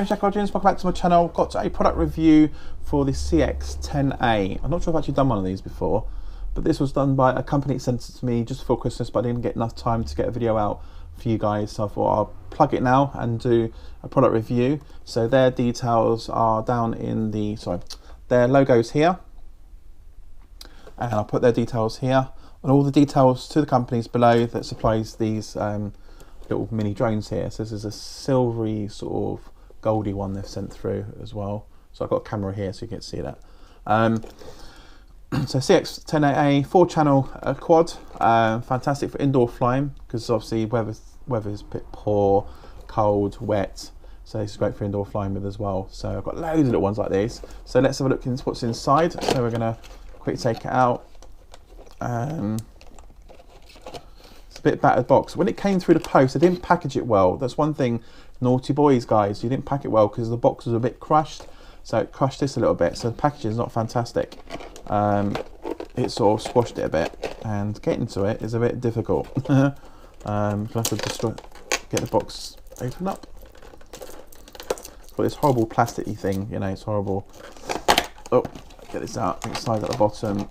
name's Jack Rogers, welcome back to my channel. Got a product review for the CX-10A. I'm not sure if I've actually done one of these before, but this was done by a company that sent it to me just before Christmas, but I didn't get enough time to get a video out for you guys, so I thought I'll plug it now and do a product review. So their details are down in the, their logos here, and I'll put their details here, and all the details to the companies below that supplies these little mini drones here. So this is a silvery sort of goldy one they've sent through as well. So I've got a camera here so you can see that. So CX-10A 4-channel quad, fantastic for indoor flying because obviously weather's a bit poor, cold, wet. So this is great for indoor flying with as well. So I've got loads of little ones like these. So let's have a look into what's inside. So we're gonna quickly take it out. It's a bit battered box. When it came through the post, they didn't package it well. That's one thing, naughty boys, guys. You didn't pack it well because the box was a bit crushed. So it crushed this a little bit. So the packaging is not fantastic. It sort of squashed it a bit, and getting to it is a bit difficult. Gonna have to just get the box open up. It's got this horrible plasticky thing, you know, it's horrible. Oh, get this out. It slides at the bottom.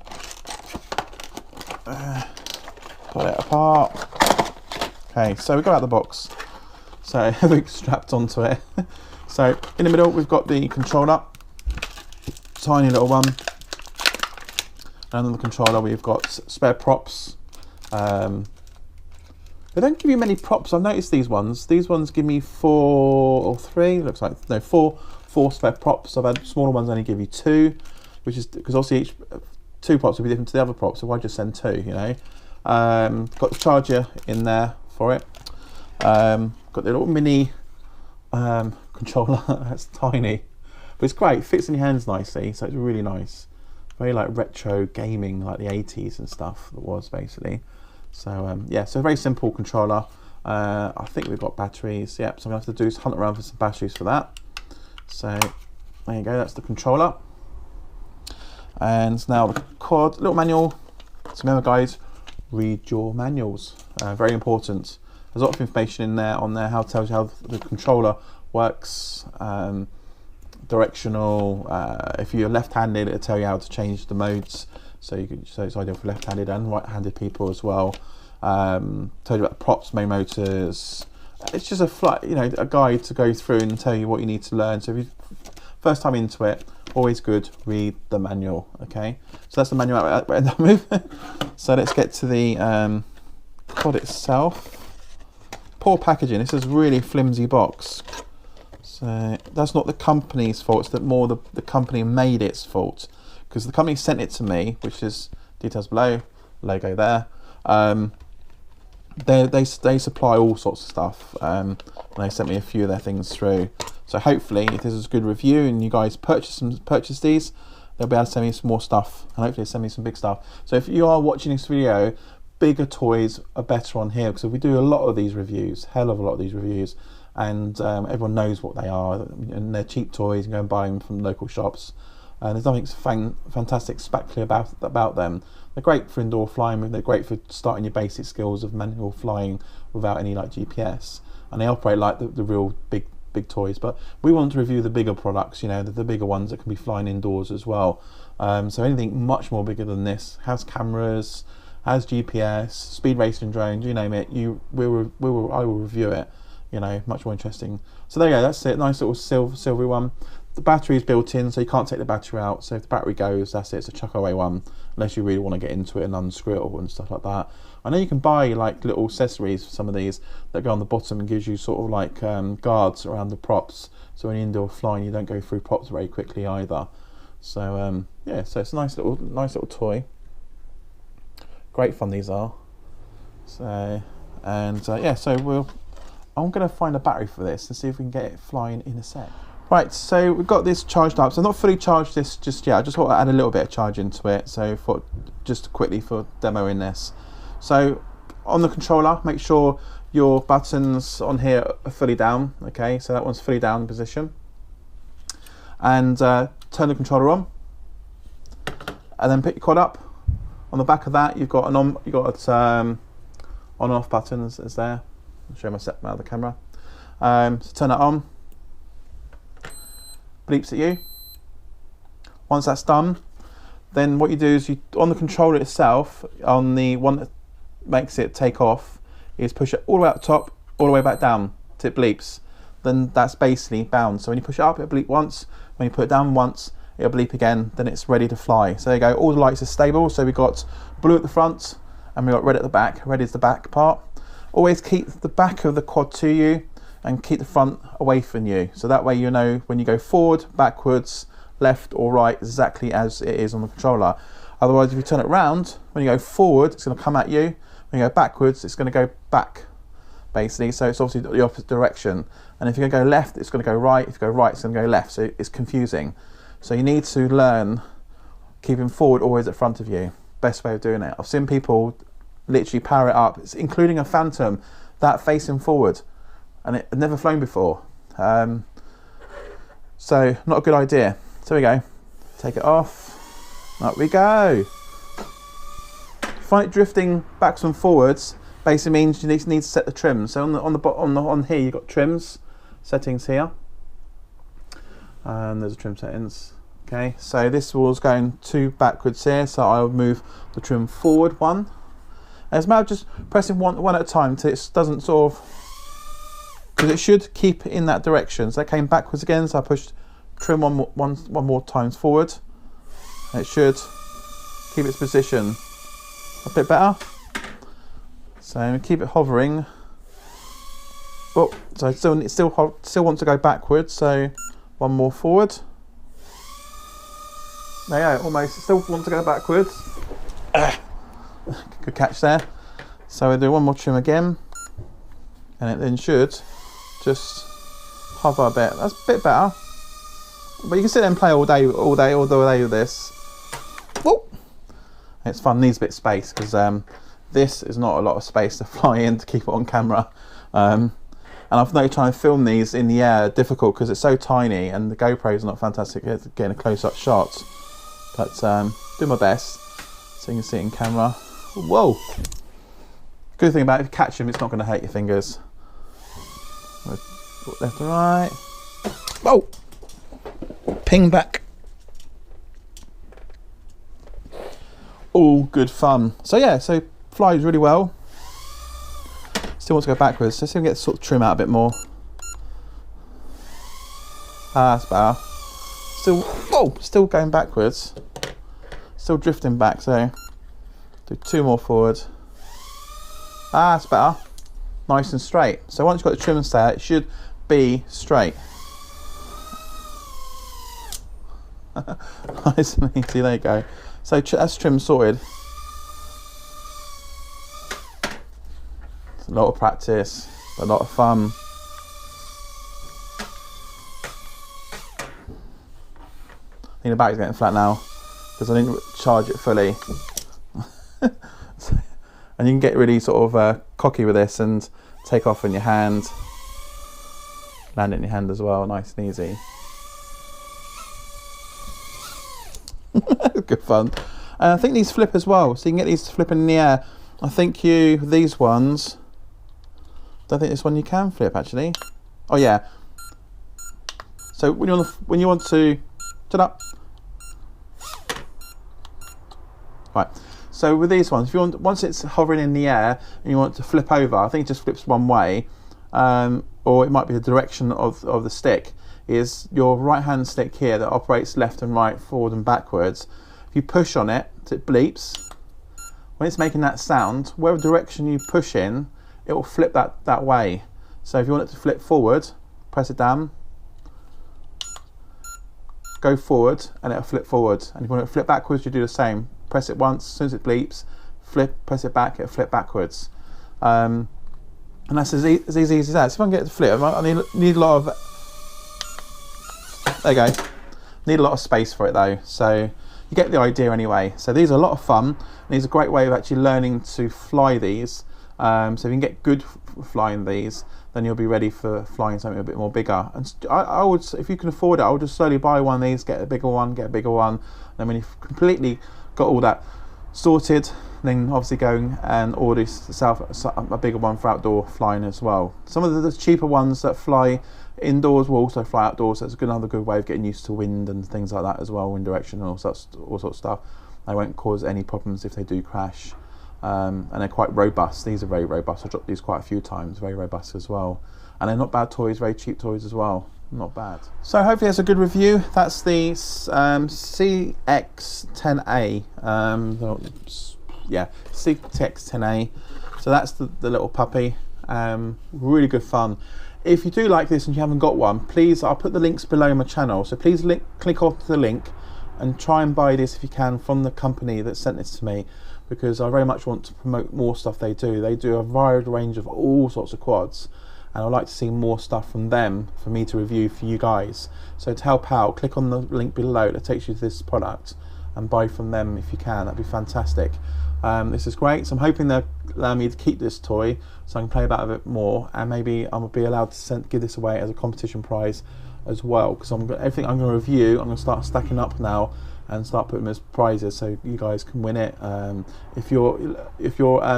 Pull it apart. Okay, so we got out the box. So everything's strapped onto it. So in the middle we've got the controller, tiny little one, and on the controller we've got spare props. They don't give you many props. I've noticed these ones. These ones give me 4 or 3. Looks like no 4 spare props. I've had smaller ones only give you 2, which is because obviously each 2 props will be different to the other props. So why just send 2? You know. Got the charger in there for it. Got the little mini controller. That's tiny, but it's great. It fits in your hands nicely, so it's really nice. Very like retro gaming, like the 80s and stuff. That was basically. So yeah, so a very simple controller. I think we've got batteries. Yep. So I'm gonna have to do is hunt around for some batteries for that. So there you go. That's the controller. And now the quad, little manual. So remember, guys, read your manuals. Very important. There's a lot of information in there on there. How it tells you how the controller works. Directional. If you're left-handed, it'll tell you how to change the modes. So it's ideal for left-handed and right-handed people as well. Tell you about the props, main motors. It's just a guide to go through and tell you what you need to learn. So if you first time into it, always good, read the manual. Okay, so that's the manual out that move. So let's get to the quad itself. Poor packaging. This is a really flimsy box. So that's not the company's fault. It's more the company made its fault, because the company sent it to me, which is details below, logo there. They supply all sorts of stuff. And they sent me a few of their things through. So hopefully, if this is a good review and you guys purchase these, they'll be able to send me some more stuff, and hopefully send me some big stuff. So if you are watching this video, bigger toys are better on here, because we do a lot of these reviews, hell of a lot of these reviews, and everyone knows what they are, and they're cheap toys. You can go and buy them from local shops. There's nothing fantastic spectacular about them. They're great for indoor flying. They're great for starting your basic skills of manual flying without any like GPS, and they operate like the real big toys. But we want to review the bigger products, you know, the bigger ones that can be flying indoors as well. So anything much more bigger than this has cameras, has GPS, speed racing drones, you name it. I will review it. You know, much more interesting. So there you go. That's it. Nice little silvery one. The battery is built in, so you can't take the battery out. So if the battery goes, that's it. It's a chuck away one, unless you really want to get into it and unscrew it and stuff like that. I know you can buy like little accessories for some of these that go on the bottom and gives you sort of like guards around the props. So when you're indoor flying, you don't go through props very quickly either. So yeah, so it's a nice little toy. Great fun these are. So yeah, so I'm going to find a battery for this and see if we can get it flying in a sec. Right, so we've got this charged up. So I've not fully charged this just yet. I just want to add a little bit of charge into it. So just quickly for demoing this. So on the controller, make sure your buttons on here are fully down. Okay, so that one's fully down position. And turn the controller on. And then pick your quad up. On the back of that, you've got on and off buttons is there. I'll show myself out of the camera. So turn that on. bleeps at you. Once that's done, then what you do is on the controller itself, on the one that makes it take off, is push it all the way up top, all the way back down till it bleeps. Then that's basically bound. So when you push it up, it'll bleep once. When you put it down once, it'll bleep again. Then it's ready to fly. So there you go. All the lights are stable. So we've got blue at the front and we've got red at the back. Red is the back part. Always keep the back of the quad to you and keep the front away from you. So that way you know when you go forward, backwards, left or right, exactly as it is on the controller. Otherwise, if you turn it round, when you go forward, it's going to come at you. When you go backwards, it's going to go back, basically. So it's obviously the opposite direction. And if you're going to go left, it's going to go right. If you go right, it's going to go left. So it's confusing. So you need to learn keeping forward always at front of you. Best way of doing it. I've seen people literally power it up, it's including a Phantom, that facing forward, and it had never flown before. So not a good idea. So we go. Take it off. Up we go. Find it drifting backwards and forwards basically means you need to set the trims. So on here you've got trims settings here, and there's the trim settings. Okay, so this was going 2 backwards here, so I'll move the trim forward 1. And it's a matter of just pressing one at a time until it doesn't sort of, because it should keep in that direction. So that came backwards again, so I pushed trim one more times forward, and it should keep its position a bit better. So keep it hovering. Oh, so it still wants to go backwards, so one more forward. There you go, almost. It still wants to go backwards. Good catch there. So we'll do one more trim again, and it then should just hover a bit. That's a bit better. But you can sit there and play all day with this. Whoa. It's fun. Needs a bit of space because this is not a lot of space to fly in to keep it on camera. And I've noticed trying to film these in the air difficult because it's so tiny, and the GoPro is not fantastic at getting a close-up shot. But do my best so you can see it in camera. Whoa! Good thing about it, if you catch them, it's not going to hurt your fingers. Left to right. Whoa! Ping back. All good fun. So yeah, so flies really well. Still want to go backwards, so see if we can get the sort of trim out a bit more. Ah, that's better. Still, whoa! Still going backwards. Still drifting back, so do 2 more forward. Ah, that's better. Nice and straight. So once you've got the trim set, it should be straight. Nice and easy, there you go. So that's trim sorted. It's a lot of practice, a lot of fun. I think the battery's getting flat now because I didn't charge it fully. And you can get really sort of cocky with this and take off in your hand, land it in your hand as well, nice and easy. Good fun. And I think these flip as well, so you can get these flipping in the air. I think these ones, don't think this one you can flip actually. Oh yeah. So when you want to, ta-da. Right. So with these ones, if you want, once it's hovering in the air and you want to flip over, I think it just flips one way, or it might be the direction of the stick. Is your right hand stick here that operates left and right, forward and backwards. If you push on it, it bleeps. When it's making that sound, whatever direction you push in, it will flip that way. So if you want it to flip forward, press it down, go forward, and it'll flip forward. And if you want it to flip backwards, you do the same. Press it once, as soon as it bleeps, press it back, it'll flip backwards. And that's as easy as that. So if I can get it to flip, I need a lot of, there you go, need a lot of space for it though. So you get the idea anyway. So these are a lot of fun. These are a great way of actually learning to fly these. So if you can get good flying these, then you'll be ready for flying something a bit more bigger. And I would, if you can afford it, I would just slowly buy one of these, get a bigger one, get a bigger one. And then when you've completely got all that sorted, then obviously going and order yourself a bigger one for outdoor flying as well. Some of the cheaper ones that fly indoors will also fly outdoors, so it's another good way of getting used to wind and things like that as well, wind direction and all sorts of stuff. They won't cause any problems if they do crash, and they're quite robust. These are very robust. I've dropped these quite a few times, very robust as well, and they're not bad toys, very cheap toys as well, not bad. So hopefully that's a good review. That's the CX-10A, yeah, CX-10A. So that's the little puppy. Really good fun. If you do like this and you haven't got one, please, I'll put the links below in my channel, so please click off the link and try and buy this if you can from the company that sent this to me, because I very much want to promote more stuff they do. They do a wide range of all sorts of quads, and I'd like to see more stuff from them for me to review for you guys. So to help out, click on the link below that takes you to this product and buy from them if you can. That'd be fantastic. This is great, so I'm hoping they'll allow me to keep this toy so I can play about a bit more, and maybe I'll be allowed to give this away as a competition prize as well, because everything I'm going to review, I'm going to start stacking up now and start putting them as prizes so you guys can win it. If you're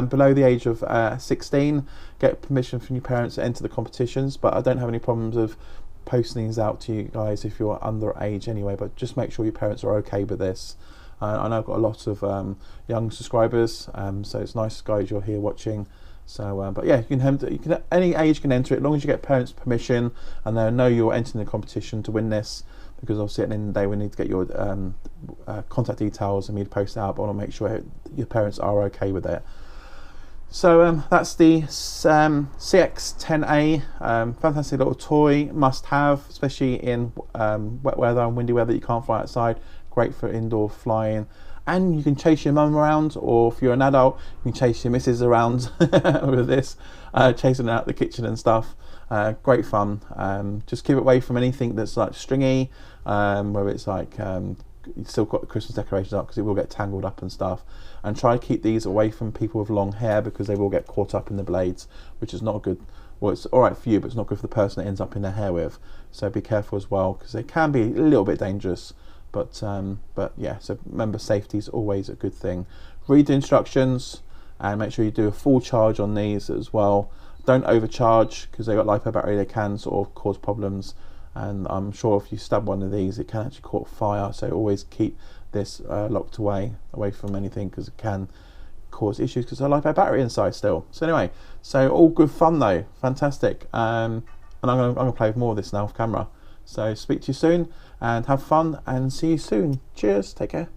below the age of 16, get permission from your parents to enter the competitions, but I don't have any problems of posting these out to you guys if you're under age anyway, but just make sure your parents are okay with this. I know I've got a lot of young subscribers, so it's nice guys you're here watching. So, but yeah, you can any age can enter it, as long as you get parents' permission and they know you're entering the competition to win this. Because obviously at the end of the day we need to get your contact details and me to post it out, but I want to make sure your parents are okay with it. So that's the CX-10A, fantastic little toy, must have, especially in wet weather and windy weather. You can't fly outside. Great for indoor flying, and you can chase your mum around, or if you're an adult you can chase your missus around with this, chasing her out the kitchen and stuff. Great fun. Just keep it away from anything that's like stringy, where it's like you still got the Christmas decorations up, because it will get tangled up and stuff. And try to keep these away from people with long hair, because they will get caught up in the blades, which is not good. Well, it's all right for you, but it's not good for the person it ends up in their hair with. So be careful as well, because they can be a little bit dangerous. But yeah, so remember, safety is always a good thing. Read the instructions and make sure you do a full charge on these as well. Don't overcharge, because they've got LiPo battery, they can sort of cause problems, and I'm sure if you stab one of these it can actually cause fire, so always keep this locked away from anything, because it can cause issues because there's a LiPo battery inside still. So anyway, so all good fun though, fantastic. And I'm gonna play with more of this now off camera. So speak to you soon and have fun, and see you soon. Cheers, take care.